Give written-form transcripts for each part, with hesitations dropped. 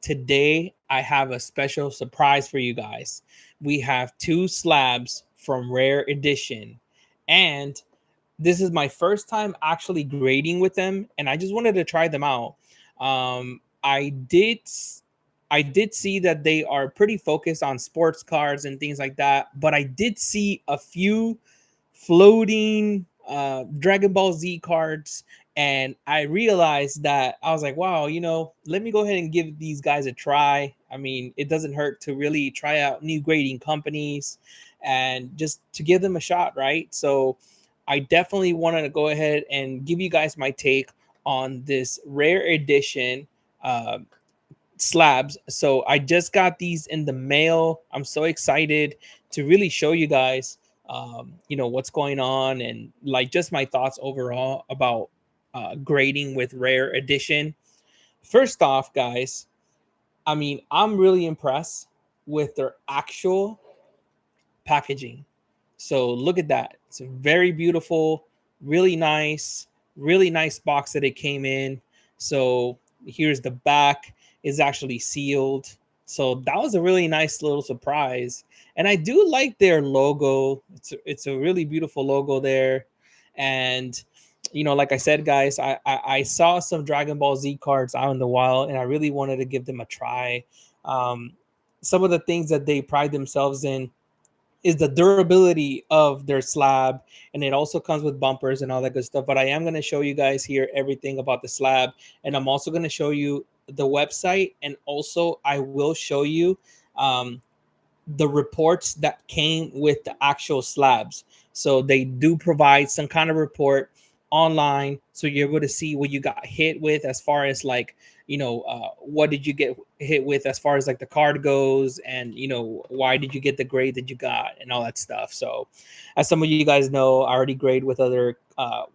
today I have a special surprise for you guys. We have two slabs from Rare Edition, and this is my first time actually grading with them, and I just wanted to try them out. I did see that they are pretty focused on sports cards and things like that, but I did see a few floating Dragon Ball Z cards, and I realized that I was like, wow, let me go ahead and give these guys a try. I mean, it doesn't hurt to really try out new grading companies and just to give them a shot, right? So I definitely wanted to go ahead and give you guys my take on this rare edition uh, slabs. So I just got these in the mail. I'm so excited to really show you guys, what's going on and like just my thoughts overall about grading with rare edition. First off, guys, I mean, I'm really impressed with their actual packaging. So look at that. It's a very beautiful, really nice box that it came in. So here's the back is actually sealed. So that was a really nice little surprise. And I do like their logo. It's a really beautiful logo there. And like I said, guys, I saw some Dragon Ball Z cards out in the wild, and I really wanted to give them a try. Um, some of the things that they pride themselves in is the durability of their slab, and it also comes with bumpers and all that good stuff. But I am going to show you guys here everything about the slab, and I'm also going to show you the website, and also I will show you um, the reports that came with the actual slabs. So they do provide some kind of report online, so you're able to see what you got hit with as far as like, what did you get hit with as far as like the card goes, and why did you get the grade that you got and all that stuff. So as some of you guys know, I already grade with other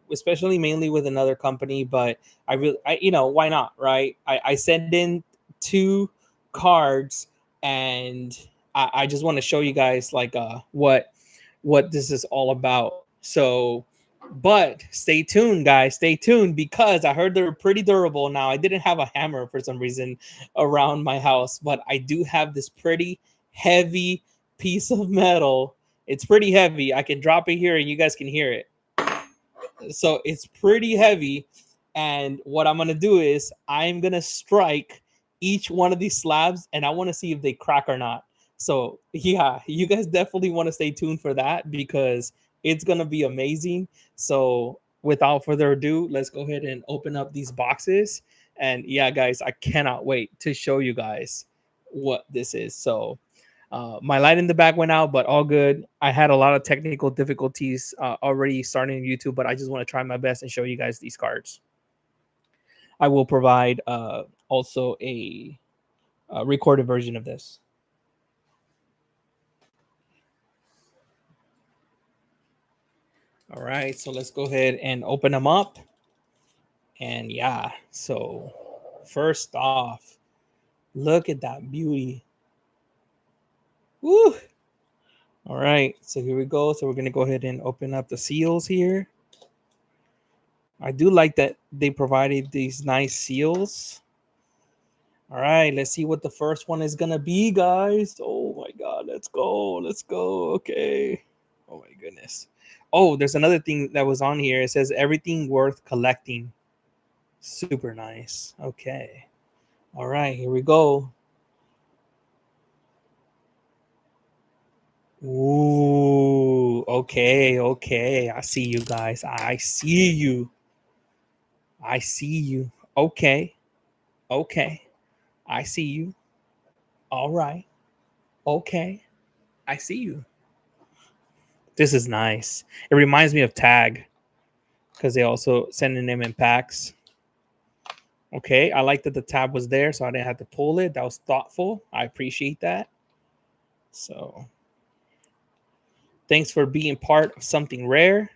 especially mainly with another company, but why not, right? I send in two cards, and I just want to show you guys like what this is all about. So, but stay tuned, guys. Stay tuned, because I heard they're pretty durable. Now, I didn't have a hammer for some reason around my house, but I do have this pretty heavy piece of metal. It's pretty heavy. I can drop it here and you guys can hear it. So it's pretty heavy. And what I'm going to do is I'm going to strike each one of these slabs, and I want to see if they crack or not. So yeah, you guys definitely want to stay tuned for that, because it's going to be amazing. So without further ado, let's go ahead and open up these boxes. And yeah, guys, I cannot wait to show you guys what this is. So my light in the back went out, but all good. I had a lot of technical difficulties already starting YouTube, but I just want to try my best and show you guys these cards. I will provide also a recorded version of this. All right, so let's go ahead and open them up. And yeah, so first off, look at that beauty. Woo! All right, so here we go. So we're going to go ahead and open up the seals here. I do like that they provided these nice seals. All right, let's see what the first one is going to be, guys. Oh my God, let's go. Let's go. Okay. Oh my goodness. Oh, there's another thing that was on here. It says everything worth collecting. Super nice. Okay. All right, here we go. Ooh, okay. I see you guys. I see you. I see you. Okay. I see you. All right. Okay. I see you. This is nice. It reminds me of Tag, because they also sending them in packs. Okay, I like that the tab was there, so I didn't have to pull it. That was thoughtful. I appreciate that. So thanks for being part of something rare.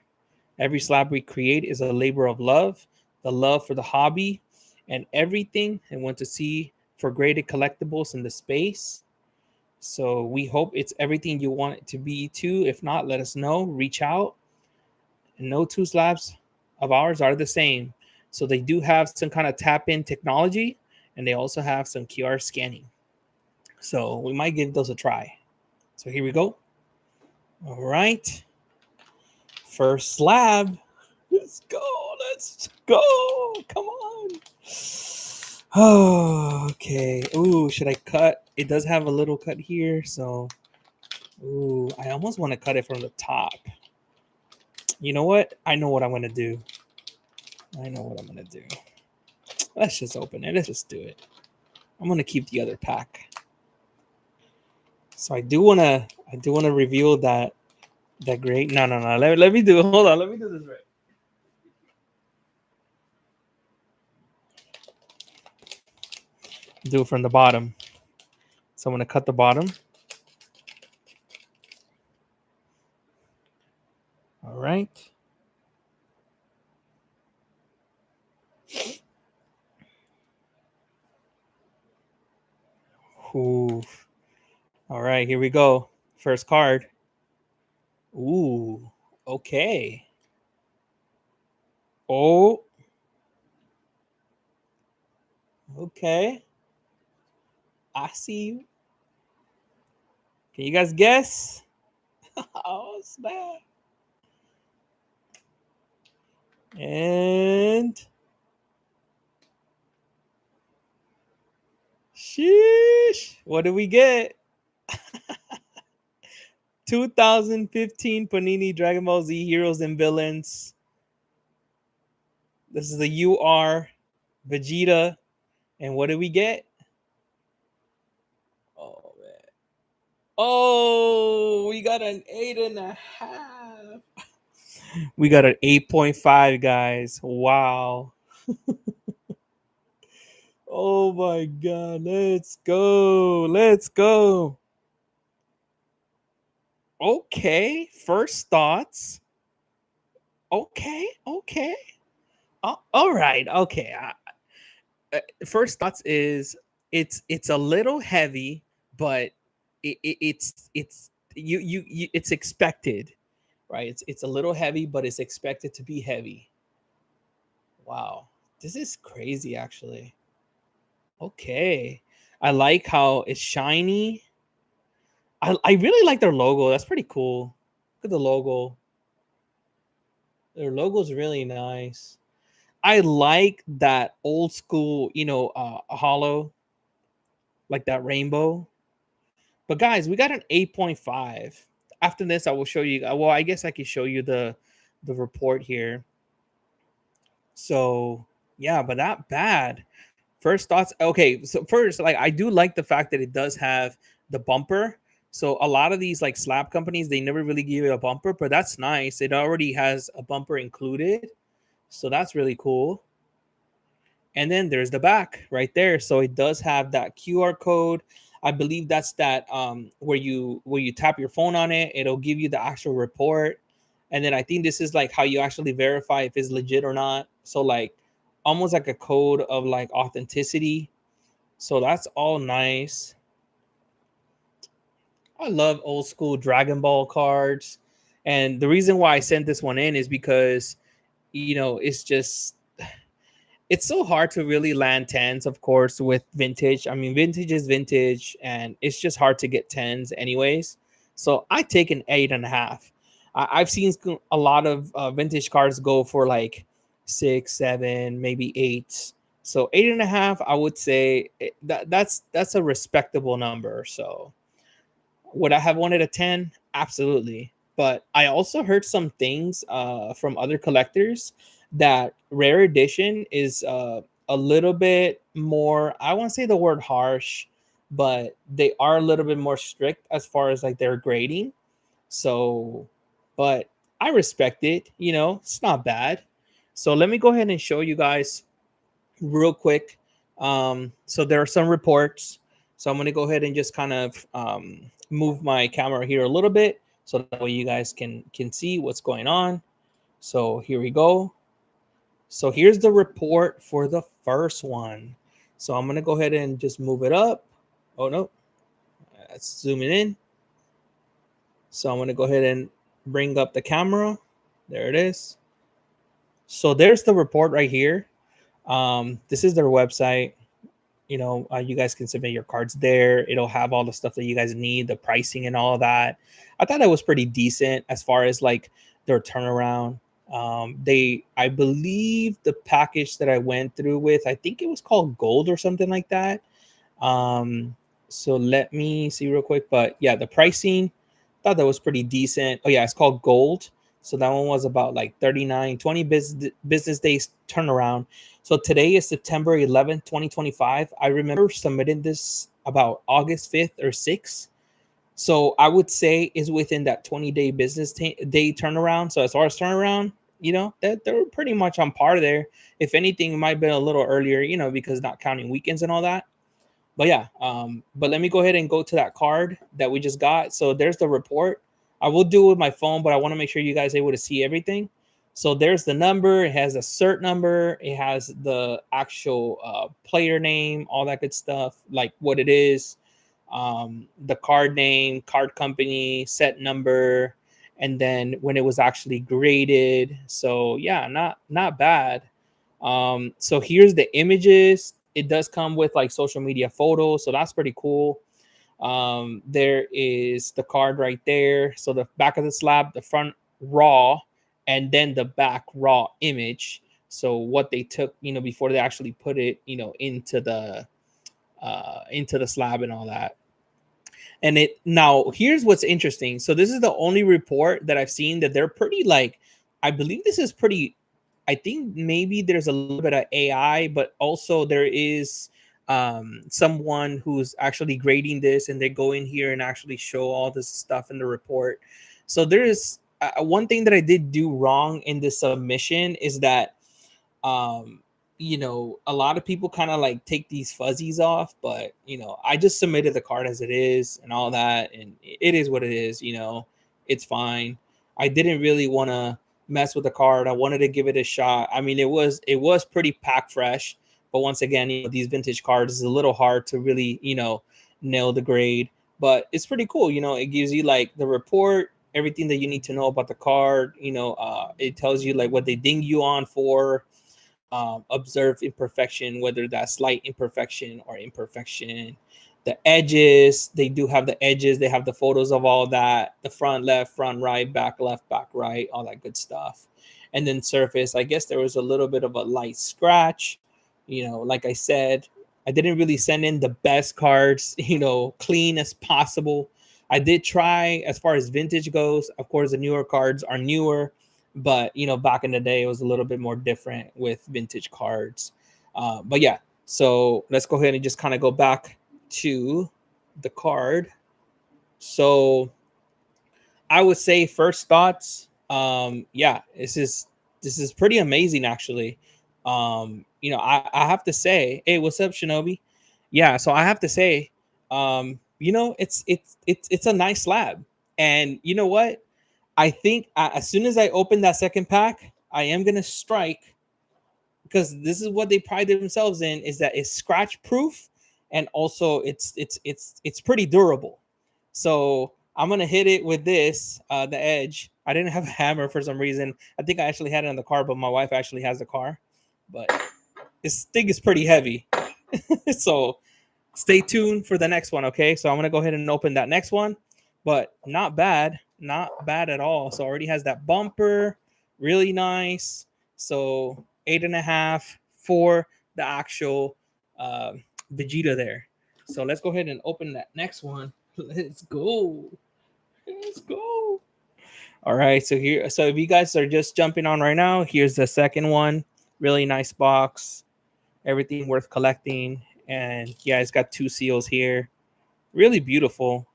Every slab we create is a labor of love, the love for the hobby and everything, and want to see for graded collectibles in the space. So we hope it's everything you want it to be too. If not, let us know. Reach out. And no two slabs of ours are the same. So they do have some kind of tap-in technology, and they also have some QR scanning. So we might give those a try. So here we go. All right. First slab. Let's go. Let's go. Come on. Oh, okay. Ooh, should I cut? It does have a little cut here. So, ooh, I almost want to cut it from the top. You know what? I know what I'm going to do. Let's just open it. Let's just do it. I'm going to keep the other pack. So I do want to reveal that great. No. Let me do it. Hold on. Let me do this right. Do it from the bottom. So I'm going to cut the bottom. All right. Ooh. All right, here we go. First card. Ooh. Okay. Oh. Okay. I see you. Can you guys guess? Oh, snap. And sheesh. What do we get? 2015 Panini Dragon Ball Z Heroes and Villains. This is the UR Vegeta. And what do we get? Oh, man. Oh, we got an 8.5. We got an 8.5, guys. Wow. Oh my God. Let's go. Let's go. Okay. First thoughts. Okay. All right. Okay. First thoughts is it's a little heavy, but it's it's expected, right? It's a little heavy, but it's expected to be heavy. Wow. This is crazy, actually. Okay. I like how it's shiny. I really like their logo. That's pretty cool. Look at the logo. Their logo's really nice. I like that old school, hollow, like that rainbow. But guys, we got an 8.5. After this, I will show you. Well, I guess I can show you the report here. So yeah, but not bad. First thoughts. Okay, so first, like I do like the fact that it does have the bumper. So a lot of these like slab companies, they never really give you a bumper, but that's nice. It already has a bumper included. So that's really cool. And then there's the back right there. So it does have that QR code. I believe that's that where you tap your phone on it, it'll give you the actual report. And then I think this is like how you actually verify if it's legit or not. So like almost like a code of like authenticity. So that's all nice. I love old school Dragon Ball cards. And the reason why I sent this one in is because, it's just, it's so hard to really land tens, of course, with vintage. I mean, vintage is vintage, and it's just hard to get tens, anyways. So I take an 8.5. I've seen a lot of vintage cards go for like 6, 7, maybe 8. So 8.5, I would say that's a respectable number. So would I have wanted a 10? Absolutely. But I also heard some things from other collectors that rare edition is a little bit more, I won't say the word harsh, but they are a little bit more strict as far as like their grading. So, but I respect it, it's not bad. So let me go ahead and show you guys real quick. So there are some reports. So I'm going to go ahead and just kind of move my camera here a little bit so that way you guys can see what's going on. So here we go. So here's the report for the first one. So I'm going to go ahead and just move it up. Oh, no. Let's zoom it in. So I'm going to go ahead and bring up the camera. There it is. So there's the report right here. This is their website. You guys can submit your cards there. It'll have all the stuff that you guys need, the pricing and all of that. I thought that was pretty decent as far as like their turnaround. I believe the package that I went through with, I think it was called Gold or something like that. So let me see real quick. But yeah, the pricing, thought that was pretty decent. Oh yeah, it's called Gold. So that one was about like 20 business days turnaround. So today is September 11th, 2025. I remember submitting this about August 5th or 6th. So I would say is within that 20-day day turnaround. So as far as turnaround, that they're pretty much on par there. If anything, it might have been a little earlier, because not counting weekends and all that. But yeah, but let me go ahead and go to that card that we just got. So there's the report. I will do it with my phone, but I want to make sure you guys are able to see everything. So there's the number. It has a cert number. It has the actual player name, all that good stuff, like what it is, the card name, card company, set number, and then when it was actually graded. So yeah, not bad. So here's the images. It does come with like social media photos, so that's pretty cool. There is the card right there. So the back of the slab, the front raw, and then the back raw image. So what they took, before they actually put it, into the slab and all that. And it now here's what's interesting. So this is the only report that I've seen that they're pretty like, I believe this is pretty, I think maybe there's a little bit of AI, but also there is someone who's actually grading this, and they go in here and actually show all this stuff in the report. So there is one thing that I did do wrong in this submission is that um a lot of people kind of like take these fuzzies off, but I just submitted the card as it is and all that, and it is what it is. It's fine. I didn't really want to mess with the card. I wanted to give it a shot. I mean, it was pretty pack fresh, but once again, these vintage cards is a little hard to really nail the grade, but it's pretty cool. It gives you like the report, everything that you need to know about the card. It tells you like what they ding you on for, observe imperfection, whether that's slight imperfection or imperfection. The edges, they do have the edges. They have the photos of all that. The front left, front right, back left, back right, all that good stuff. And then surface, I guess there was a little bit of a light scratch. Like I said, I didn't really send in the best cards, clean as possible. I did try as far as vintage goes. Of course, the newer cards are newer, but back in the day it was a little bit more different with vintage cards. But yeah, so let's go ahead and just kind of go back to the card. So I would say first thoughts, yeah, this is pretty amazing actually. I have to say, hey, what's up, Shinobi? Yeah, so I have to say, it's a nice slab. And you know what, I think as soon as I open that second pack, I am gonna strike, because this is what they pride themselves in, is that it's scratch proof, and also it's pretty durable. So I'm gonna hit it with this, the edge. I didn't have a hammer for some reason. I think I actually had it in the car, but my wife actually has the car. But this thing is pretty heavy. So stay tuned for the next one, okay? So I'm gonna go ahead and open that next one, but not bad, not bad at all. So already has that bumper, really nice. So 8.5 for the actual uh, Vegeta there. So let's go ahead and open that next one. Let's go. Let's go. All right. So if you guys are just jumping on right now, here's the second one. Really nice box. Everything worth collecting. And yeah, it's got 2 seals here. Really beautiful.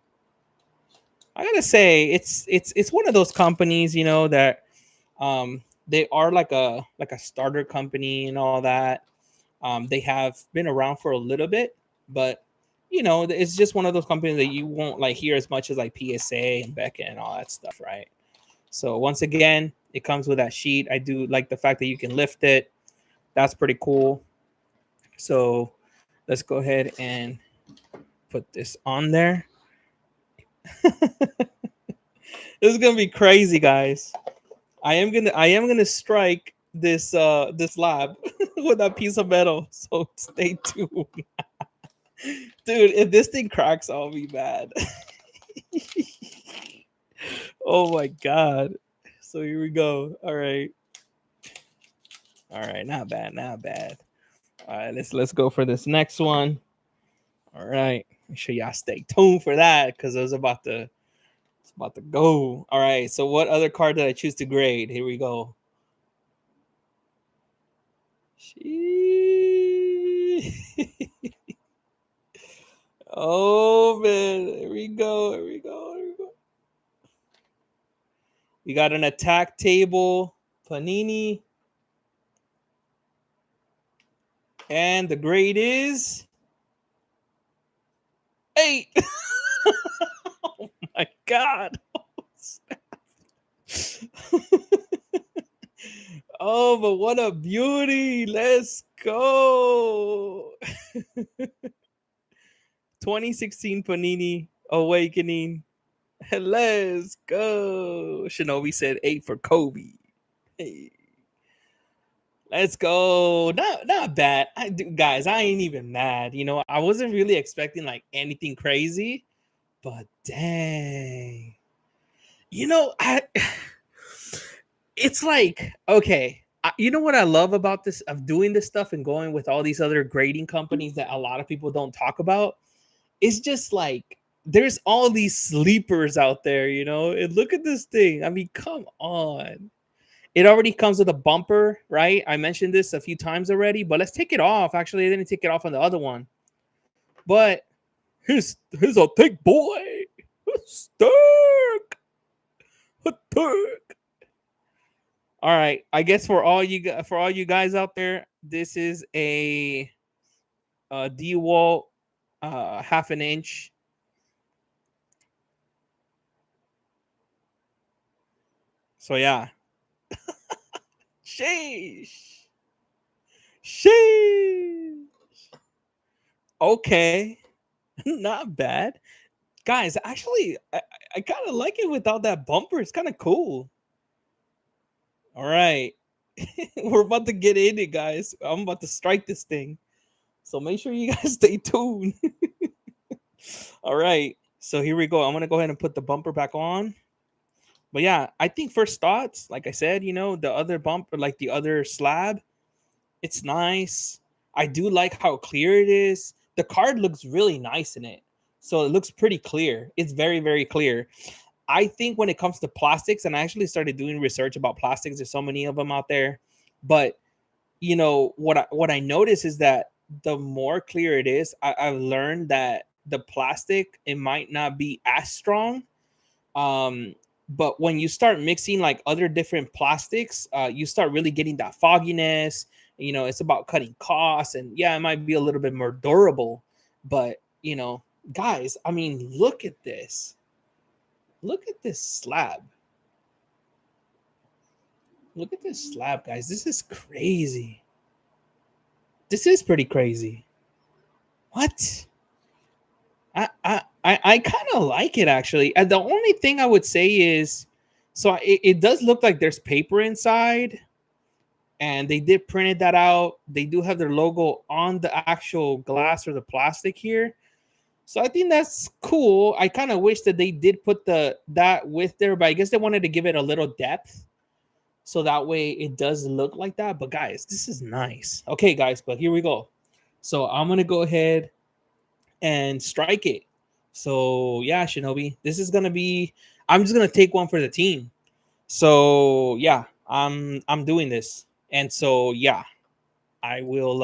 I gotta say, it's one of those companies, that they are like a starter company and all that. They have been around for a little bit, but it's just one of those companies that you won't like hear as much as like PSA and Becca and all that stuff, right? So once again, it comes with that sheet. I do like the fact that you can lift it. That's pretty cool. So let's go ahead and put this on there. This is gonna be crazy, guys. I am gonna strike this slab with that piece of metal. So stay tuned. Dude, if this thing cracks, I'll be mad. Oh my god. So here we go. All right. All right, not bad, not bad. All right, let's go for this next one. All right. Make sure y'all stay tuned for that because it's about to go. All right. So what other card did I choose to grade? Here we go. Oh man. Here we go. Here we go. Here we go. We got an attack table, Panini. And the grade is 8. Oh my god. Oh, but what a beauty. Let's go. 2016 Panini Awakening. Let's go. Shinobi said 8 for Kobe. Hey. Let's go. Not bad. Guys, I ain't even mad. You know, I wasn't really expecting like anything crazy, but dang. You know, I it's like, okay, you know what I love about this of doing this stuff and going with all these other grading companies that a lot of people don't talk about? It's just like there's all these sleepers out there, you know. And look at this thing. I mean, come on. It already comes with a bumper, right? I mentioned this a few times already, but let's take it off. Actually, I didn't take it off on the other one. But here's a thick boy. Sturk. All right. I guess for all you guys out there, this is a D-Wall half an inch. So yeah. Sheesh. Sheesh. Okay. Not bad. Guys, actually, I kind of like it without that bumper. It's kind of cool. All right. We're about to get in it, guys. I'm about to strike this thing. So make sure you guys stay tuned. All right. So here we go. I'm going to go ahead and put the bumper back on. But yeah, I think first thoughts, like I said, you know, the other bumper, like the other slab, it's nice. I do like how clear it is. The card looks really nice in it. So it looks pretty clear. It's very, very clear. I think when it comes to plastics, and I actually started doing research about plastics, there's so many of them out there. But you know, what I notice is that the more clear it is, I've learned that the plastic, it might not be as strong. Um, but when you start mixing like other different plastics, you start really getting that fogginess. You know, it's about cutting costs, and yeah, it might be a little bit more durable. But you know, guys, I mean, look at this. Look at this slab. Look at this slab, guys. This is crazy. This is pretty crazy. What? I kind of like it actually. And the only thing I would say is, so it does look like there's paper inside, and they did printed that out. They do have their logo on the actual glass or the plastic here. So I think that's cool. I kind of wish that they did put that with there, but I guess they wanted to give it a little depth. So that way it does look like that. But guys, this is nice. Okay, guys, but here we go. So I'm gonna go ahead and strike it. So yeah, Shinobi, this is gonna be. I'm just gonna take one for the team. So yeah, I'm doing this, and so yeah, I will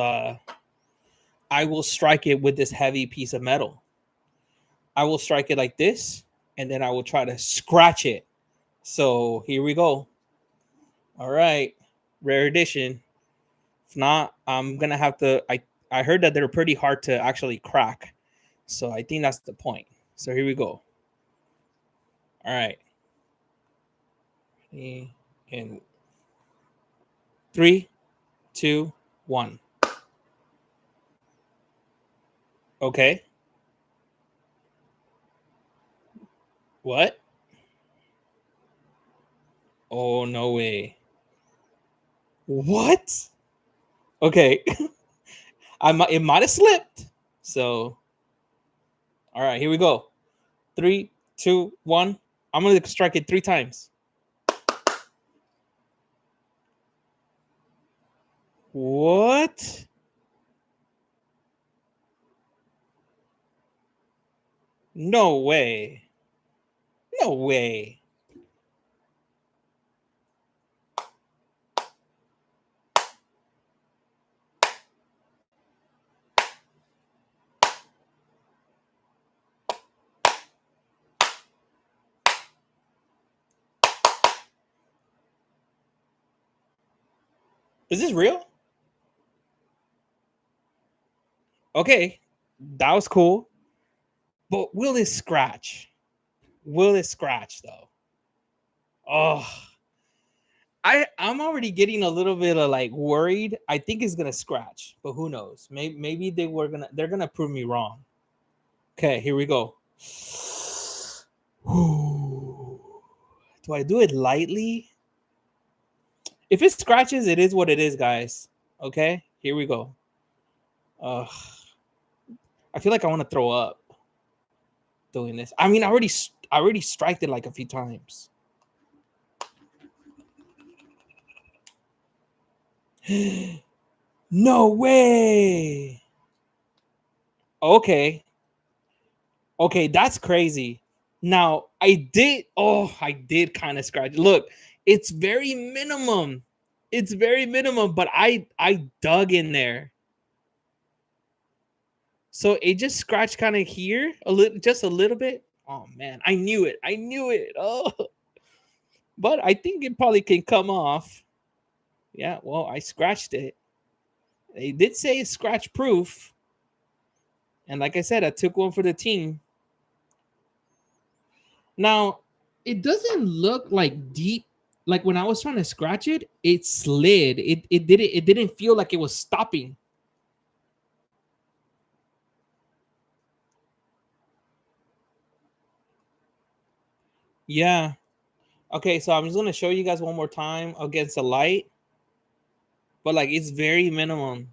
I will strike it with this heavy piece of metal. I will strike it like this, and then I will try to scratch it. So here we go. All right, rare edition. If not, I'm gonna have to. I heard that they're pretty hard to actually crack, so I think that's the point. So here we go. All right, in 3, 2, 1. Okay. What? Oh no way. What? Okay. It might have slipped. So, all right, here we go. 3, 2, 1. I'm gonna strike it 3 times. What? No way. No way. Is this real? Okay. That was cool. But will it scratch? Will it scratch though? Oh, I'm already getting a little bit of like worried. I think it's gonna scratch, but who knows? Maybe they're gonna prove me wrong. Okay, here we go. Do I do it lightly? If it scratches, it is what it is, guys. Okay, here we go. I feel like I want to throw up doing this. I mean, I already striked it like a few times. No way. Okay. Okay, that's crazy. Now, I did kind of scratch. Look, it's very minimum. It's very minimum, but I dug in there. So it just scratched kind of here, a little, just a little bit. Oh man, I knew it. I knew it. Oh, but I think it probably can come off. Yeah, well, I scratched it. They did say it's scratch proof. And like I said, I took one for the team. Now, it doesn't look like deep. Like when I was trying to scratch it, it slid. It didn't feel like it was stopping. Yeah. Okay, so I'm just gonna show you guys one more time against the light, but like it's very minimum.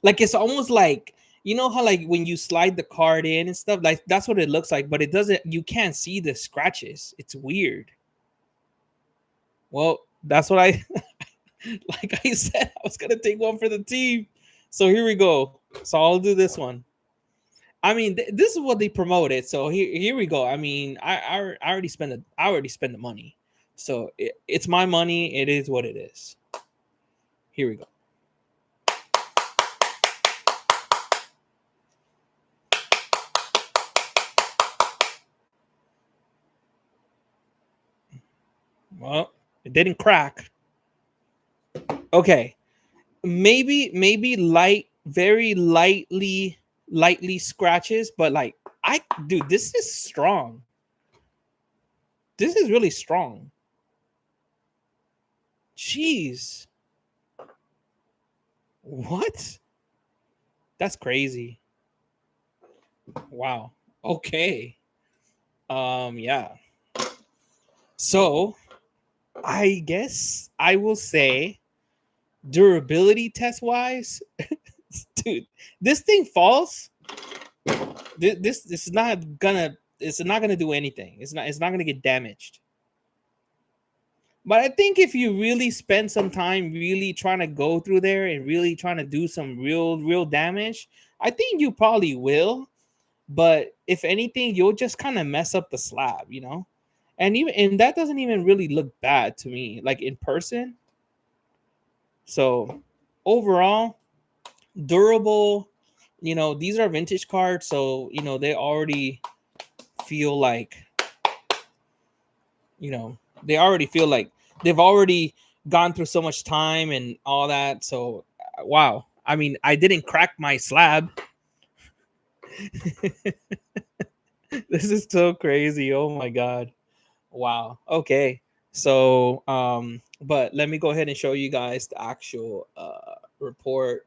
Like it's almost like you know how like when you slide the card in and stuff, like that's what it looks like, but it doesn't. You can't see the scratches. It's weird. Well, that's what I like. I said I was gonna take one for the team. So here we go. So I'll do this one. I mean, this is what they promoted. So here we go. I mean, I already spent the money. So it's my money. It is what it is. Here we go. Well, it didn't crack. Okay. Maybe light, very lightly scratches, but like dude, this is strong. This is really strong. Jeez. What? That's crazy. Wow. Okay. Yeah. So I guess I will say durability test wise, dude, this thing falls. This is not gonna do anything. It's not gonna get damaged. But I think if you really spend some time really trying to go through there and really trying to do some real damage, I think you probably will. But if anything, you'll just kind of mess up the slab, you know? And that doesn't even really look bad to me, like in person. So overall, durable, these are vintage cards, so they already feel like, they already feel like they've already gone through so much time and all that. So wow. I mean, I didn't crack my slab. This is so crazy. Oh my god. Wow. Okay. So but let me go ahead and show you guys the actual report.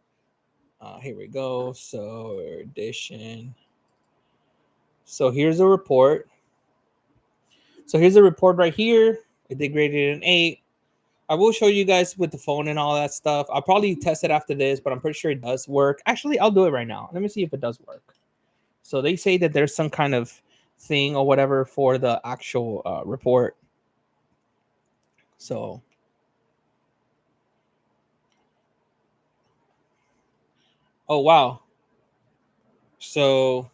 Here we go. So edition. So here's a report. So here's a report right here. It did graded an 8. I will show you guys with the phone and all that stuff. I'll probably test it after this, but I'm pretty sure it does work. Actually, I'll do it right now. Let me see if it does work. So they say that there's some kind of thing or whatever for the actual report. So, oh wow. So,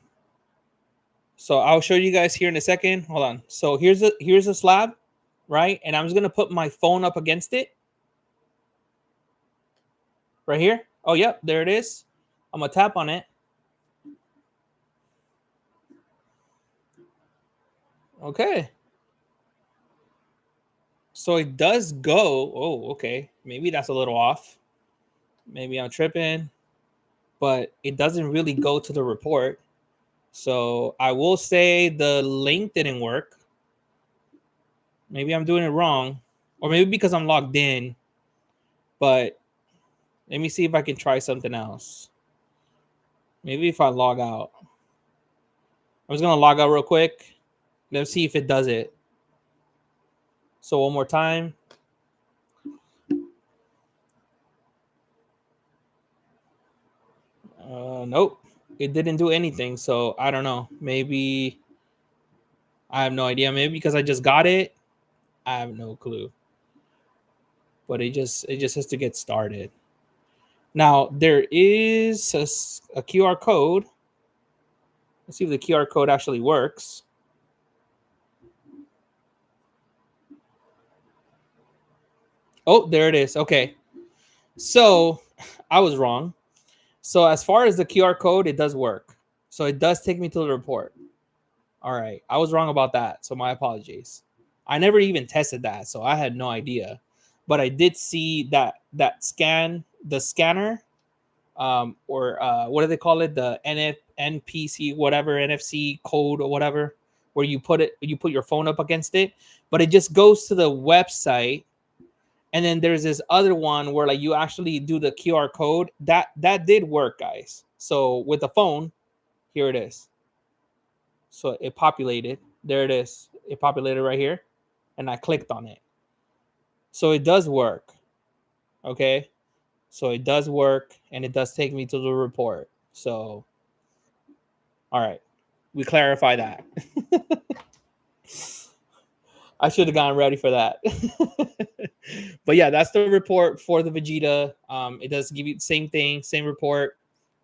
so I'll show you guys here in a second. Hold on. So here's a slab, right? And I'm just gonna put my phone up against it right here. Oh, yep, there it is. I'm gonna tap on it. Okay. So it does go. Oh, okay. Maybe that's a little off. Maybe I'm tripping, but it doesn't really go to the report. So I will say the link didn't work. Maybe I'm doing it wrong, or maybe because I'm logged in. But let me see if I can try something else. Maybe if I log out. I'm just gonna log out real quick. Let's see if it does it. So one more time. Nope, it didn't do anything. So I don't know. Maybe I have no idea. Maybe because I just got it. I have no clue. But it just has to get started. Now there is a QR code. Let's see if the QR code actually works. Oh, there it is. Okay. So I was wrong. So as far as the QR code, it does work. So it does take me to the report. All right. I was wrong about that. So my apologies. I never even tested that, so I had no idea. But I did see that the scanner, or what do they call it? The NPC, whatever, NFC code or whatever, where you put your phone up against it, but it just goes to the website. And then there's this other one where like you actually do the QR code. That did work, guys. So with the phone, here it is. So it populated. There it is. It populated right here, and I clicked on it. So it does work. Okay. So it does work, and it does take me to the report. So, all right, we clarify that. I should have gotten ready for that. But yeah, that's the report for the Vegeta. It does give you the same thing, same report.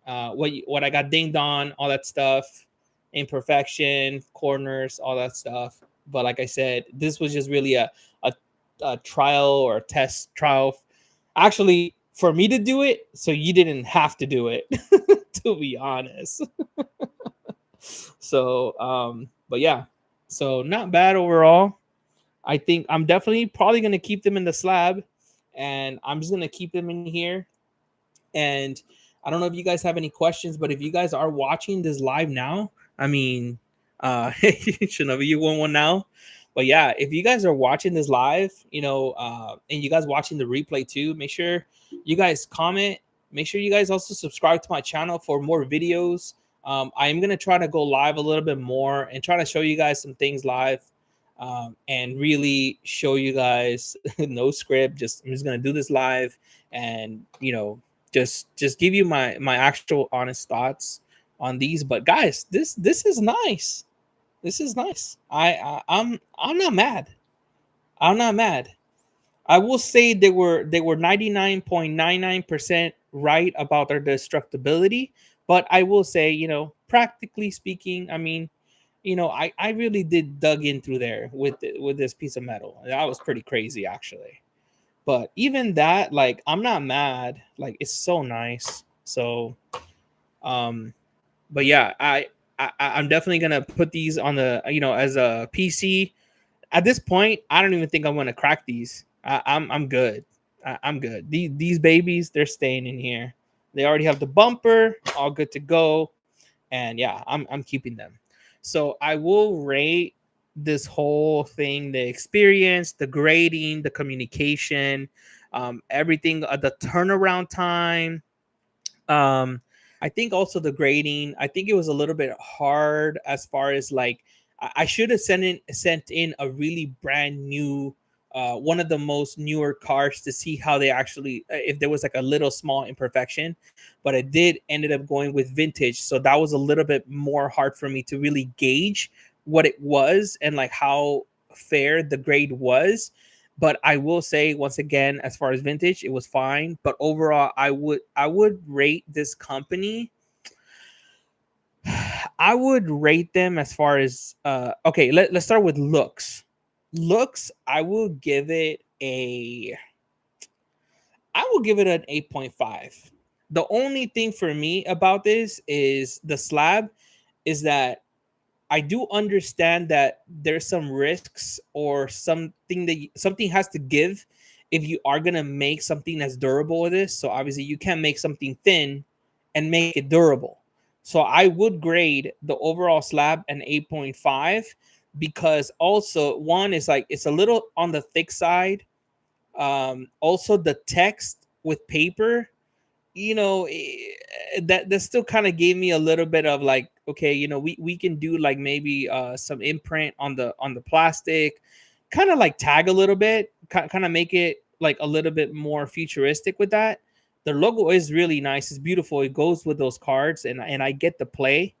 What I got dinged on, all that stuff, imperfection, corners, all that stuff. But like I said, this was just really a trial or a test trial. Actually, for me to do it, so you didn't have to do it, to be honest. So, but yeah, so not bad overall. I think I'm definitely probably gonna keep them in the slab, and I'm just gonna keep them in here. And I don't know if you guys have any questions, but if you guys are watching this live now, I mean, Shinobi, you want one now? But yeah, if you guys are watching this live, and you guys watching the replay too, make sure you guys comment. Make sure you guys also subscribe to my channel for more videos. I am gonna try to go live a little bit more and try to show you guys some things live, and really show you guys no script. Just I'm just gonna do this live, and just give you my actual honest thoughts on these. But guys, this is nice. This is nice. I'm not mad. I'm not mad. I will say they were 99.99% right about their destructibility, but I will say, practically speaking, I mean, I really did dug in through there with this piece of metal. That was pretty crazy actually. But even that, like, I'm not mad. Like, it's so nice. So, um, but yeah, I'm definitely gonna put these on the as a PC. At this point, I don't even think I'm gonna crack these. I'm good. I'm good. These babies, they're staying in here. They already have the bumper, all good to go, and yeah, I'm keeping them. So I will rate this whole thing: the experience, the grading, the communication, everything, the turnaround time. Um, I think also the grading. I think it was a little bit hard as far as like I should have sent in a really brand new one of the most newer cards to see how they actually, if there was like a little small imperfection, but it did ended up going with vintage. So that was a little bit more hard for me to really gauge what it was and like how fair the grade was. But I will say once again, as far as vintage, it was fine. But overall, I would rate this company. I would rate them as far as okay, let's start with looks. Looks, I will give it an 8.5. The only thing for me about this is the slab is that I do understand that there's some risks or something has to give if you are gonna make something as durable as this. So obviously you can't make something thin and make it durable. So I would grade the overall slab an 8.5 because also one is like it's a little on the thick side. Also the text with paper, that still kind of gave me a little bit of like, okay, we can do like maybe some imprint on the plastic, kind of like tag a little bit, kind of make it like a little bit more futuristic with that. The logo is really nice, it's beautiful, it goes with those cards, and I get the play.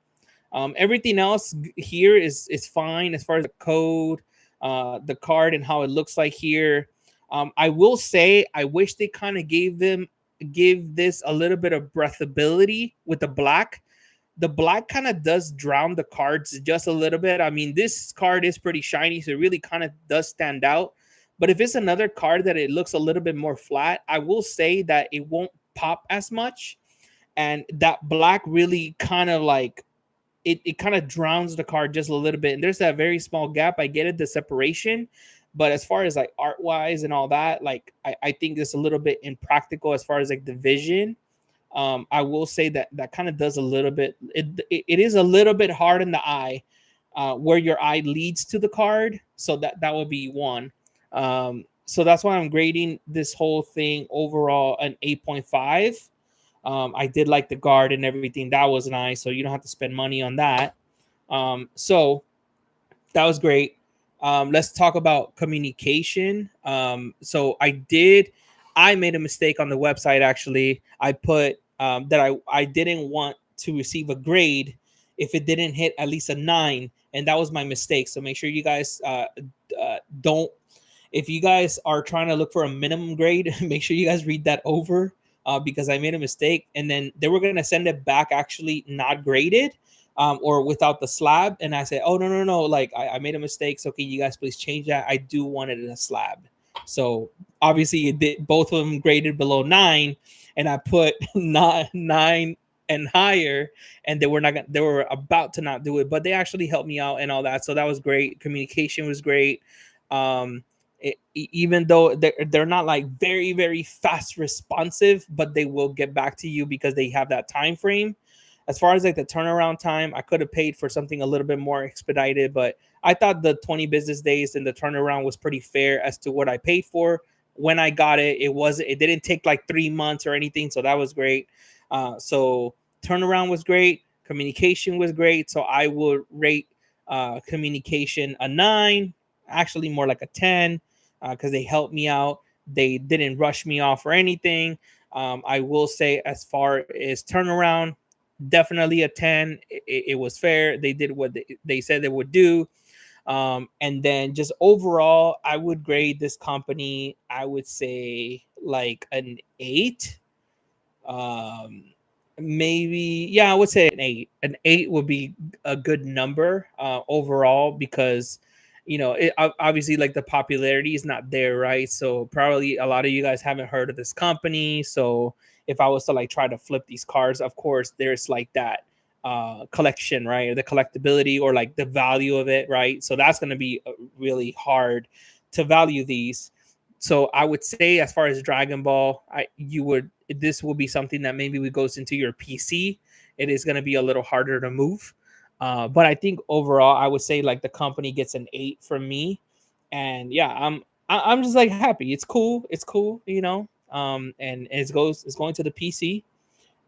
Everything else here is fine as far as the code, the card, and how it looks like here. I will say I wish they kind of give this a little bit of breathability with the black. The black kind of does drown the cards just a little bit. I mean, this card is pretty shiny, so it really kind of does stand out. But if it's another card that it looks a little bit more flat, I will say that it won't pop as much. And that black really kind of like it kind of drowns the card just a little bit. And there's that very small gap. I get it, the separation. But as far as like art wise and all that, like I think it's a little bit impractical as far as like the vision. I will say that that kind of does a little bit. It is a little bit hard in the eye, where your eye leads to the card. So that would be one. So that's why I'm grading this whole thing overall an 8.5. I did like the guard and everything. That was nice. So you don't have to spend money on that. So that was great. Let's talk about communication. I made a mistake on the website. Actually, I put that I didn't want to receive a grade if it didn't hit at least a 9, and that was my mistake. So make sure you guys don't. If you guys are trying to look for a minimum grade, make sure you guys read that over, because I made a mistake, and then they were gonna send it back actually not graded, or without the slab. And I said, oh, no, no, no. Like, I made a mistake. So can you guys please change that? I do want it in a slab. So obviously it did, both of them graded below 9. And I put not 9 and higher. And they were about to not do it, but they actually helped me out and all that. So that was great. Communication was great. Even though they're not like very, very fast responsive, but they will get back to you because they have that time frame. As far as like the turnaround time, I could have paid for something a little bit more expedited, but I thought the 20 business days and the turnaround was pretty fair as to what I paid for. When I got it, it didn't take like 3 months or anything, so that was great. So turnaround was great, communication was great. So I would rate communication a 9, actually more like a 10, because they helped me out. They didn't rush me off or anything. I will say, as far as turnaround, definitely a 10. It was fair. They did what they said they would do. And then just overall, I would grade this company, I would say like an 8. Um, Maybe, yeah, I would say an 8. An 8 would be a good number overall, because obviously like the popularity is not there, right? So probably a lot of you guys haven't heard of this company. So if I was to like try to flip these cards, of course there's like that collection, right? Or the collectability, or like the value of it, right? So that's going to be really hard to value these. So I would say, as far as Dragon Ball, this will be something that maybe we goes into your PC. It is going to be a little harder to move. But I think overall, I would say like the company gets an 8 from me. And yeah, I'm just like happy. It's cool. It's cool, and it's going to the PC.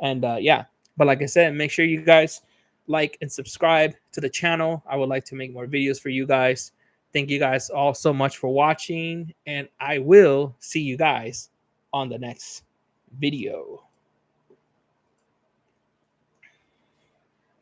And yeah, but like I said, make sure you guys like and subscribe to the channel. I would like to make more videos for you guys. Thank you guys all so much for watching, and I will see you guys on the next video.